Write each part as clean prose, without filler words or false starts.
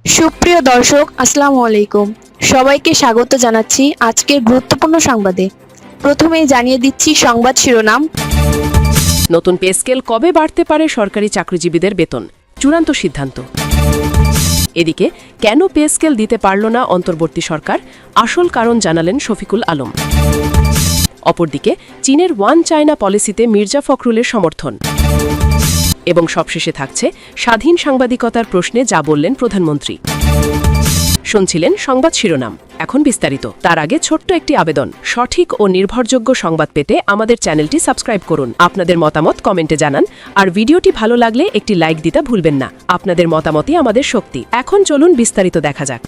সুপ্রিয় দর্শক, আসসালামু আলাইকুম। সবাইকে স্বাগত জানাচ্ছি আজকের গুরুত্বপূর্ণ সংবাদে। প্রথমেই জানিয়ে দিচ্ছি সংবাদ শিরোনাম। নতুন পে স্কেল কবে বাড়তে পারে সরকারি চাকরিজীবীদের বেতন, চূড়ান্ত সিদ্ধান্ত। এদিকে কেন পে স্কেল দিতে পারল না অন্তর্বর্তী সরকার, আসল কারণ জানালেন শফিকুল আলম। অপরদিকে চীনের ওয়ান চায়না পলিসিতে মির্জা ফখরুলের সমর্থন। এবং সবশেষে থাকছে স্বাধীন সাংবাদিকতার প্রশ্নে যা বললেন প্রধানমন্ত্রী। শুনছিলেন সংবাদ শিরোনাম, এখন বিস্তারিত। তার আগে ছোট্ট একটি আবেদন, সঠিক ও নির্ভরযোগ্য সংবাদ পেতে আমাদের চ্যানেলটি সাবস্ক্রাইব করুন। আপনাদের মতামত কমেন্টে জানান, আর ভিডিওটি ভালো লাগলে একটি লাইক দিতে ভুলবেন না। আপনাদের মতামতই আমাদের শক্তি। এখন চলুন বিস্তারিত দেখা যাক।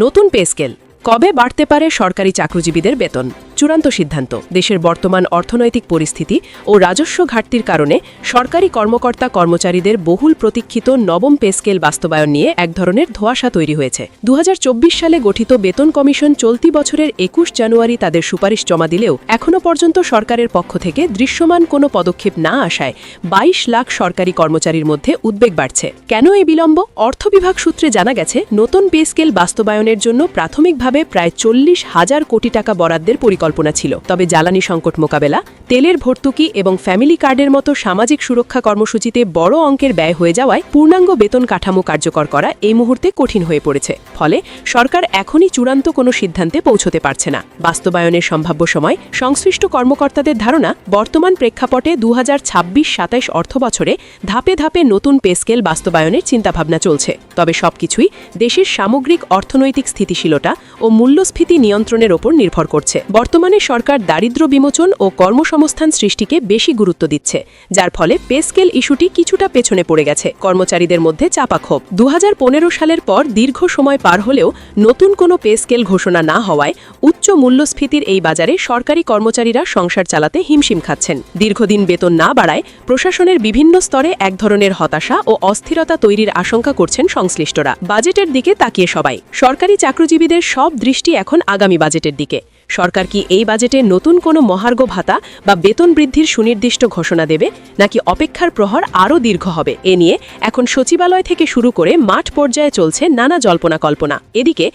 নতুন পে স্কেল কবে বাড়তে পারে সরকারি চাকরিজীবীদের বেতন, চূড়ান্ত সিদ্ধান্ত। দেশের বর্তমান অর্থনৈতিক পরিস্থিতি ও রাজস্ব ঘাটতির কারণে সরকারি কর্মকর্তা কর্মচারীদের বহুল প্রতীক্ষিত নবম পে স্কেল বাস্তবায়ন নিয়ে এক ধরনের ধোঁয়াশা তৈরি হয়েছে। ২০২৪ সালে গঠিত বেতন কমিশন চলতি বছরের ২১ জানুয়ারি তাদের সুপারিশ জমা দিলেও এখনও পর্যন্ত সরকারের পক্ষ থেকে দৃশ্যমান কোনো পদক্ষেপ না আসায় ২২ লাখ সরকারি কর্মচারীর মধ্যে উদ্বেগ বাড়ছে। কেন এই বিলম্ব? অর্থ বিভাগ সূত্রে জানা গেছে, নতুন পে স্কেল বাস্তবায়নের জন্য প্রাথমিকভাবে প্রায় ৪০,০০০ কোটি টাকা বরাদ্দের পরিকল্পনা ছিল। তবে জ্বালানি সংকট মোকাবেলা, তেলের ভর্তুকি এবং ফ্যামিলি কার্ডের মতো সামাজিক সুরক্ষা কর্মসূচিতে বড় অঙ্কের ব্যয় হয়ে যাওয়ায় পূর্ণাঙ্গ বেতন কাঠামো কার্যকর করা এই মুহূর্তে কঠিন হয়ে পড়েছে। ফলে সরকার এখনই চূড়ান্ত কোনো সিদ্ধান্তে পৌঁছতে পারছে না। বাস্তবায়নের সম্ভাব্য সময় সংশ্লিষ্ট কর্মকর্তাদের ধারণা, বর্তমান প্রেক্ষাপটে ২০২৬-২৭ অর্থবছরে ধাপে ধাপে নতুন পে স্কেল বাস্তবায়নের চিন্তাভাবনা চলছে। তবে সবকিছুই দেশের সামগ্রিক অর্থনৈতিক স্থিতিশীলতা ও মূল্যস্ফীতি নিয়ন্ত্রণের ওপর নির্ভর করছে। বর্তমানে সরকার দারিদ্র্য বিমোচন ও কর্মসংস্থান সৃষ্টিকে বেশি গুরুত্ব দিচ্ছে, যার ফলে পে স্কেল ইস্যুটি কিছুটা পেছনে পড়ে গেছে। কর্মচারীদের মধ্যে চাপা ক্ষোভ। ২০১৫ সালের পর দীর্ঘ সময় পার হলেও নতুন কোনো পে স্কেল ঘোষণা না হওয়ায় উচ্চ মূল্যস্ফীতির এই বাজারে সরকারি কর্মচারীরা সংসার চালাতে হিমশিম খাচ্ছেন। দীর্ঘদিন বেতন না বাড়ায় প্রশাসনের বিভিন্ন স্তরে এক ধরনের হতাশা ও অস্থিরতা তৈরির আশঙ্কা করছেন সংশ্লিষ্টরা। বাজেটের দিকে তাকিয়ে সবাই। সরকারি চাকরিজীবীদের সব দৃষ্টি এখন আগামী বাজেটের দিকে। সরকার কি এই বাজেটে নতুন কোনো মহার্ঘ ভাতা বা বেতন বৃদ্ধির সুনির্দিষ্ট ঘোষণা দেবে, নাকি অপেক্ষার প্রহর আরও দীর্ঘ হবে? এ নিয়ে এখন সচিবালয় থেকে শুরু করে মাঠ পর্যায়ে চলছে নানা জল্পনা কল্পনা। এদিকে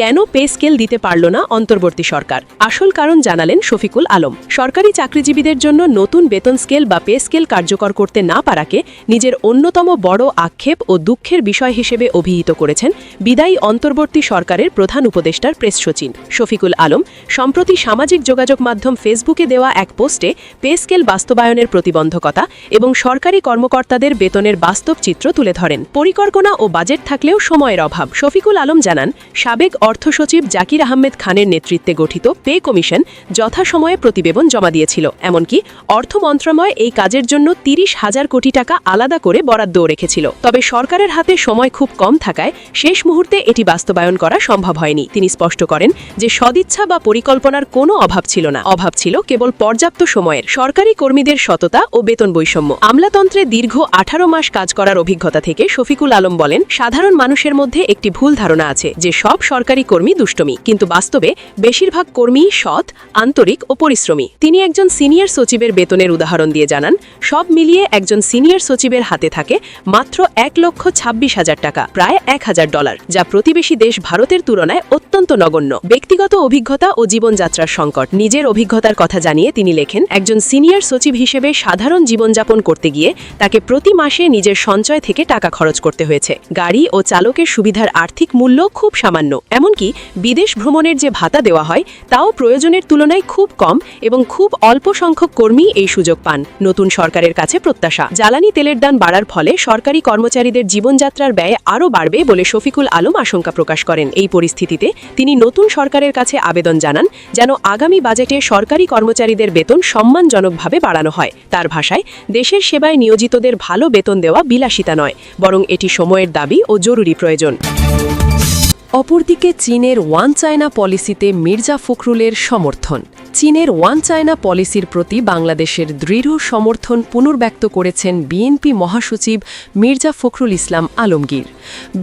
কেন পে স্কেল দিতে পারল না অন্তর্বর্তী সরকার, আসল কারণ জানালেন শফিকুল আলম। সরকারি চাকরিজীবীদের জন্য নতুন বেতন স্কেল বা পে স্কেল কার্যকর করতে না পারাকে নিজের অন্যতম বড় আক্ষেপ ও দুঃখের বিষয় হিসেবে অভিহিত করেছেন বিদায়ী অন্তর্বর্তী সরকারের প্রধান উপদেষ্টার প্রেস সচিব শফিকুল আলম। সম্প্রতি সামাজিক যোগাযোগ মাধ্যম ফেসবুকে দেওয়া এক পোস্টে পে স্কেল বাস্তবায়নের প্রতিবন্ধকতা এবং সরকারি কর্মকর্তাদের বেতনের বাস্তব চিত্র তুলে ধরেন। পরিকল্পনা ও বাজেট থাকলেও সময়ের অভাব। শফিকুল আলম জানান, সাবেক অর্থ সচিব জাকির আহমেদ খানের নেতৃত্বে গঠিত পে কমিশন যথাসময়ে প্রতিবেদন জমা দিয়েছিল। এমনকি অর্থ মন্ত্রণালয় এই কাজের জন্য ৩০,০০০ কোটি টাকা আলাদা করে বরাদ্দও রেখেছিল। তবে সরকারের হাতে সময় খুব কম থাকায় শেষ মুহূর্তে এটি বাস্তবায়ন করা সম্ভব হয়নি। তিনি স্পষ্ট করেন যে সদিচ্ছা বা পরিকল্পনার কোনো অভাব ছিল না, অভাব ছিল কেবল পর্যাপ্ত সময়ের। সরকারি কর্মীদের সততা ও বেতন বৈষম্য। আমলাতন্ত্রে দীর্ঘ ১৮ মাস কাজ করার অভিজ্ঞতা থেকে শফিকুল আলম বলেন, সাধারণ মানুষের মধ্যে একটি ভুল ধারণা আছে যে সব সরকারি কর্মী দুষ্টমি, কিন্তু বাস্তবে বেশিরভাগ কর্মী সৎ, আন্তরিক ও পরিশ্রমী। তিনি একজন সিনিয়র সচিবের বেতনের উদাহরণ দিয়ে জানান, সব মিলিয়ে একজন সিনিয়র সচিবের হাতে থাকে মাত্র ১,২৬,০০০ টাকা, প্রায় $১,০০০, যা প্রতিবেশী দেশ ভারতের তুলনায় অত্যন্ত নগণ্য। ব্যক্তিগত অভিজ্ঞতা ও জীবনযাত্রার সংকট। নিজের অভিজ্ঞতার কথা জানিয়ে তিনি লেখেন, একজন সিনিয়র সচিব হিসেবে সাধারণ জীবনযাপন করতে গিয়ে তাকে প্রতি মাসে নিজের সঞ্চয় থেকে টাকা খরচ করতে হয়েছে। গাড়ি ও চালকের সুবিধার আর্থিক মূল্য খুব সামান্য। এমনকি বিদেশ ভ্রমণের যে ভাতা দেওয়া হয় তাও প্রয়োজনের তুলনায় খুব কম এবং খুব অল্প সংখ্যক কর্মী এই সুযোগ পান। নতুন সরকারের কাছে প্রত্যাশা, জ্বালানি তেলের দাম বাড়ার ফলে সরকারি কর্মচারীদের জীবনযাত্রার ব্যয় আরও বাড়বে বলে শফিকুল আলম আশঙ্কা প্রকাশ করেন। এই পরিস্থিতিতে তিনি নতুন সরকারের কাছে আবেদন জানান যেন আগামী বাজেটে সরকারি কর্মচারীদের বেতন সম্মানজনকভাবে বাড়ানো হয়। তার ভাষায়, দেশের সেবায় নিয়োজিতদের ভালো বেতন দেওয়া বিলাসিতা নয়, বরং এটি সময়ের দাবি ও জরুরি প্রয়োজন। অপরদিকে চীনের ওয়ান চায়না পলিসিতে মির্জা ফখরুলের সমর্থন। চীনের ওয়ান চায়না পলিসির প্রতি বাংলাদেশের দৃঢ় সমর্থন পুনর্ব্যক্ত করেছেন বিএনপি মহাসচিব মির্জা ফখরুল ইসলাম আলমগীর।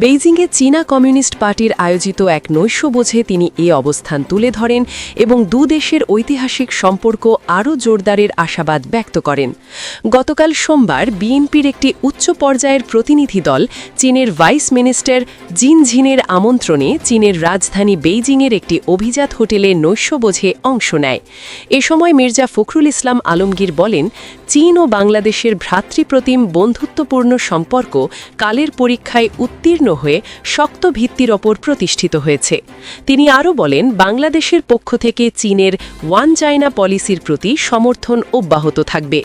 বেইজিংয়ে চীনা কমিউনিস্ট পার্টির আয়োজিত এক নৈশভোজে তিনি এ অবস্থান তুলে ধরেন এবং দেশের ঐতিহাসিক সম্পর্ক আরও জোরদারের আশাবাদ ব্যক্ত করেন। গতকাল সোমবার বিএনপির একটি উচ্চ পর্যায়ের প্রতিনিধি দল চীনের ভাইস মিনিস্টার জিন ঝিনের আমন্ত্রণে চীনের রাজধানী বেইজিংয়ের একটি অভিজাত হোটেলে নৈশভোজে অংশ নেয়। এ সময় মির্জা ফখরুল ইসলাম আলমগীর বলেন, চীন ও বাংলাদেশের ভ্রাতৃপ্রতিম বন্ধুত্বপূর্ণ সম্পর্ক কালের পরীক্ষায় উত্তীর্ণ হয়ে শক্ত ভিত্তির ওপর প্রতিষ্ঠিত হয়েছে। তিনি আরও বলেন, বাংলাদেশের পক্ষ থেকে চীনের ওয়ান চায়না পলিসির প্রতি সমর্থন অব্যাহত থাকবে।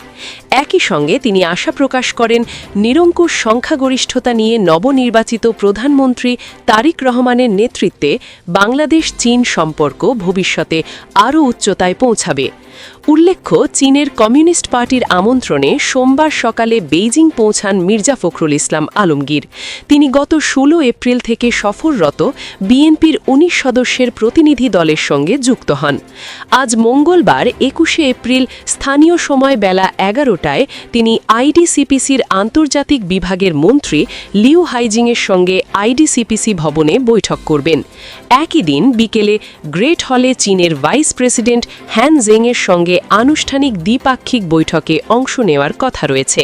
একই সঙ্গে তিনি আশা প্রকাশ করেন, নিরঙ্কুশ সংখ্যাগরিষ্ঠতা নিয়ে নবনির্বাচিত প্রধানমন্ত্রী তারিক রহমানের নেতৃত্বে বাংলাদেশ চীন সম্পর্ক ভবিষ্যতে আরও উচ্চতায় পৌঁছাবে। উল্লেখ্য, চীনের কমিউনিস্ট পার্টির আমন্ত্রণে সোমবার সকালে বেইজিং পৌঁছান মির্জা ফখরুল ইসলাম আলমগীর। তিনি গত 16 এপ্রিল থেকে সফররত বিএনপির 19 সদস্যের প্রতিনিধি দলের সঙ্গে যুক্ত হন। আজ মঙ্গলবার 21 এপ্রিল স্থানীয় সময় বেলা 11টায় তিনি আইডিসিপিসির আন্তর্জাতিক বিভাগের মন্ত্রী লিউ হাইজিংয়ের সঙ্গে আইডিসিপিসি ভবনে বৈঠক করবেন। একই দিন বিকেলে গ্রেট হলে চীনের ভাইস প্রেসিডেন্ট হ্যান জেংয়ের সঙ্গে আনুষ্ঠানিক দ্বিপাক্ষিক বৈঠকে অংশ নেওয়ার কথা রয়েছে।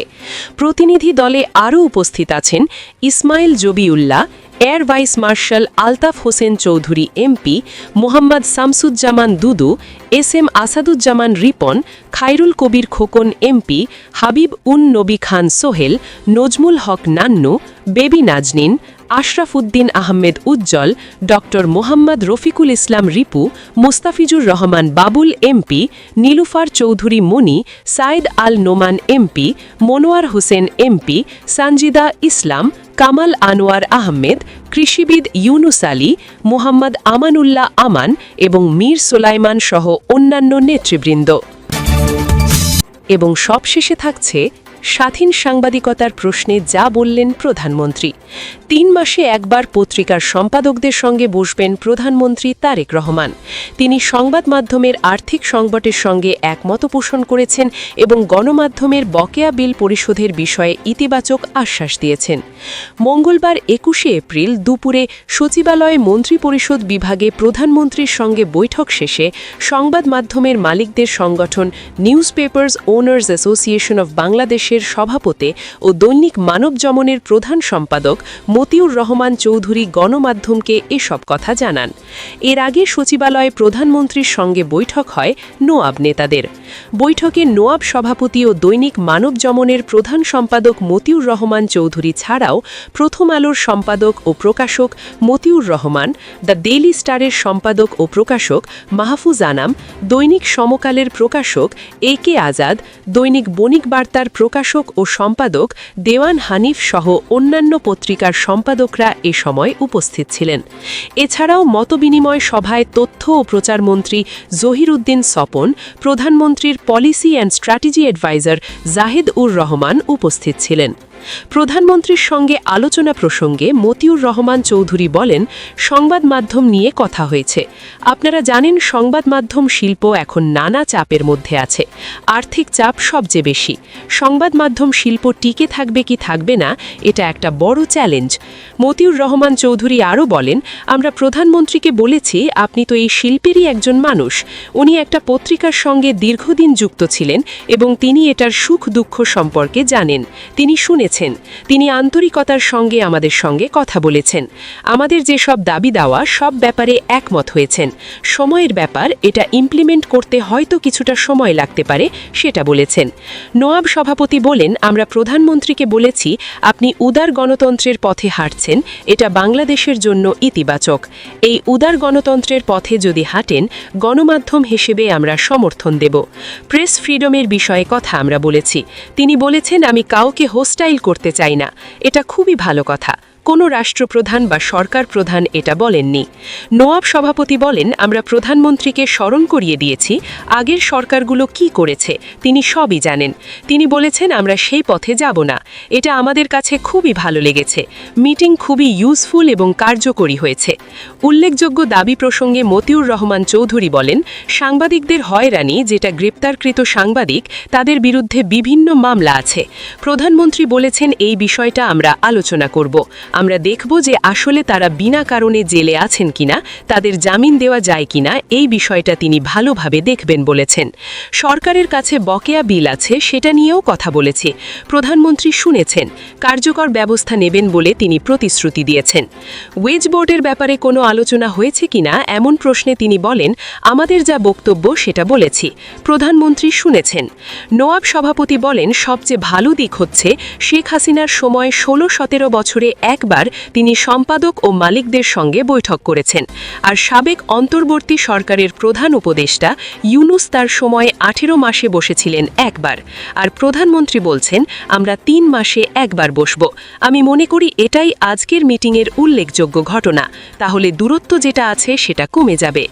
প্রতিনিধি দলে আরও উপস্থিত আছেন Ismail Zabiullah, air vice marshal Altaf Hossain Chowdhury MP, Mohammad Shamsuzzaman Dudu, SM Asaduzzaman Ripon, Khairul Kabir Khokon MP, Habib Un Nabi Khan Sohel, Nazmul Haque Nannu, Baby Naznin, Ashraf Uddin Ahmed Ujjal, doctor Mohammad Rafiqul Islam Ripu, Mustafizur Rahman Babul MP, Nilufar Chowdhury Moni, Sayeed Al Noman MP, Monowar Hossain MP, Sanjida Islam, Kamal Anwar Ahmed, কৃষিবিদ ইউনুস আলী, মোহাম্মদ আমানুল্লাহ আমান এবং মীর সোলাইমান সহ অন্যান্য নেতৃবৃন্দ। এবং সবশেষে থাকছে স্বাধীন সাংবাদিকতার প্রশ্নে যা বললেন প্রধানমন্ত্রী। 3 মাসে একবার পত্রিকার সম্পাদকদের সঙ্গে বসবেন প্রধানমন্ত্রী তারেক রহমান। তিনি সংবাদ মাধ্যমের আর্থিক সংকটের সঙ্গে একমত পোষণ করেছেন এবং গণমাধ্যমের বকেয়া বিল পরিশোধের বিষয়ে ইতিবাচক আশ্বাস দিয়েছেন। মঙ্গলবার 21 এপ্রিল দুপুরে সচিবালয়ে মন্ত্রিপরিষদ বিভাগে প্রধানমন্ত্রীর সঙ্গে বৈঠক শেষে সংবাদ মাধ্যমের মালিকদের সংগঠন news papers owners association of বাংলাদেশের সভাপতি ও দৈনিক মানবজমনের প্রধান সম্পাদক মতিউর রহমান চৌধুরী গণমাধ্যমকে এসব কথা জানান। এর আগে সচিবালয়ে প্রধানমন্ত্রীর সঙ্গে বৈঠক হয় নোয়াব নেতাদের। বৈঠকে নোয়াব সভাপতি ও দৈনিক মানবজমনের প্রধান সম্পাদক মতিউর রহমান চৌধুরী ছাড়াও প্রথম আলোর সম্পাদক ও প্রকাশক মতিউর রহমান, দ্য ডেইলি স্টারের সম্পাদক ও প্রকাশক মাহফুজ আনাম, দৈনিক সমকালের প্রকাশক একে আজাদ, দৈনিক বণিক বার্তার প্রকাশক ও সম্পাদক দেওয়ান হানিফ সহ অন্যান্য পত্রিকার সম্পাদকরা এ সময় উপস্থিত ছিলেন। এছাড়াও মতবিনিময় সভায় তথ্য ও প্রচারমন্ত্রী জহির উদ্দিন স্বপন, প্রধানমন্ত্রীর policy and strategy adviser Zahed Ur Rahman উপস্থিত ছিলেন। প্রধানমন্ত্রীর সঙ্গে আলোচনা প্রসঙ্গে মতিউর রহমান চৌধুরী বলেন, সংবাদ মাধ্যম নিয়ে কথা হয়েছে। আপনারা জানেন, সংবাদ মাধ্যম শিল্প এখন নানা চাপের মধ্যে আছে। আর্থিক চাপ সবচেয়ে বেশি। সংবাদ মাধ্যম শিল্প টিকে থাকবে কি থাকবে না, এটা একটা বড় চ্যালেঞ্জ। মতিউর রহমান চৌধুরী আরও বলেন, আমরা প্রধানমন্ত্রীকে বলেছি, আপনি তো এই শিল্পেরই একজন মানুষ। উনি একটা পত্রিকার সঙ্গে দীর্ঘদিন যুক্ত ছিলেন এবং তিনি এটার সুখ দুঃখ সম্পর্কে জানেন। তিনি শুনেছেন। তিনি আন্তরিকতার সঙ্গে আমাদের সঙ্গে কথা বলেছেন। আমাদের যেসব দাবি দেওয়া সব ব্যাপারে একমত হয়েছেন। সময়ের ব্যাপার, এটা ইমপ্লিমেন্ট করতে হয়তো কিছুটা সময় লাগতে পারে, সেটা বলেছেন। নোয়াব সভাপতি বলেন, আমরা প্রধানমন্ত্রীকে বলেছি, আপনি উদার গণতন্ত্রের পথে হাঁটছেন, এটা বাংলাদেশের জন্য ইতিবাচক। এই উদার গণতন্ত্রের পথে যদি হাঁটেন, গণমাধ্যম হিসেবে আমরা সমর্থন দেব। প্রেস ফ্রিডমের বিষয়ে কথা আমরা বলেছি। তিনি বলেছেন, আমি কাউকে হোস্টাইল করতে চাই না। এটা খুবই ভালো কথা। কোনো রাষ্ট্রপ্রধান বা সরকার প্রধান এটা বলেননি। নোয়াব সভাপতি বলেন, আমরা প্রধানমন্ত্রীকে স্মরণ করিয়ে দিয়েছি আগের সরকারগুলো কি করেছে, তিনি সবই জানেন। তিনি বলেছেন, আমরা সেই পথে যাব না। এটা আমাদের কাছে খুবই ভালো লেগেছে। মিটিং খুবই ইউজফুল এবং কার্যকরী হয়েছে। উল্লেখযোগ্য দাবি প্রসঙ্গে মতিউর রহমান চৌধুরী বলেন, সাংবাদিকদের হয়রানি, যেটা গ্রেপ্তারকৃত সাংবাদিক, তাদের বিরুদ্ধে বিভিন্ন মামলা আছে। প্রধানমন্ত্রী বলেছেন, এই বিষয়টা আমরা আলোচনা করব। আমরা দেখব যে আসলে তারা বিনা কারণে জেলে আছেন কিনা, তাদের জামিন দেওয়া যায় কিনা, এই বিষয়টা তিনি ভালোভাবে দেখবেন বলেছেন। সরকারের কাছে বকেয়া বিল আছে, সেটা নিয়েও কথা বলেছে। প্রধানমন্ত্রী শুনেছেন, কার্যকর ব্যবস্থা নেবেন বলে তিনি প্রতিশ্রুতি দিয়েছেন। ওয়েজ বোর্ডের ব্যাপারে কোনো আলোচনা হয়েছে কিনা এমন প্রশ্নে তিনি বলেন, আমাদের যা বক্তব্য সেটা বলেছি, প্রধানমন্ত্রী শুনেছেন। নোয়াব সভাপতি বলেন, সবচেয়ে ভালো দিক হচ্ছে শেখ হাসিনার সময় 16-17 বছরে একবার তিনি সম্পাদক ও মালিকদের সঙ্গে বৈঠক করেছেন, আর সাবেক অন্তর্বর্তী সরকারের প্রধান উপদেষ্টা ইউনুস তার সময় 18 মাসে বসেছিলেন একবার, আর প্রধানমন্ত্রী বলছেন, আমরা 3 মাসে একবার বসব। আমি মনে করি এটাই আজকের মিটিংয়ের উল্লেখযোগ্য ঘটনা। তাহলে দূরত্ব যেটা আছে সেটা কমে যাবে।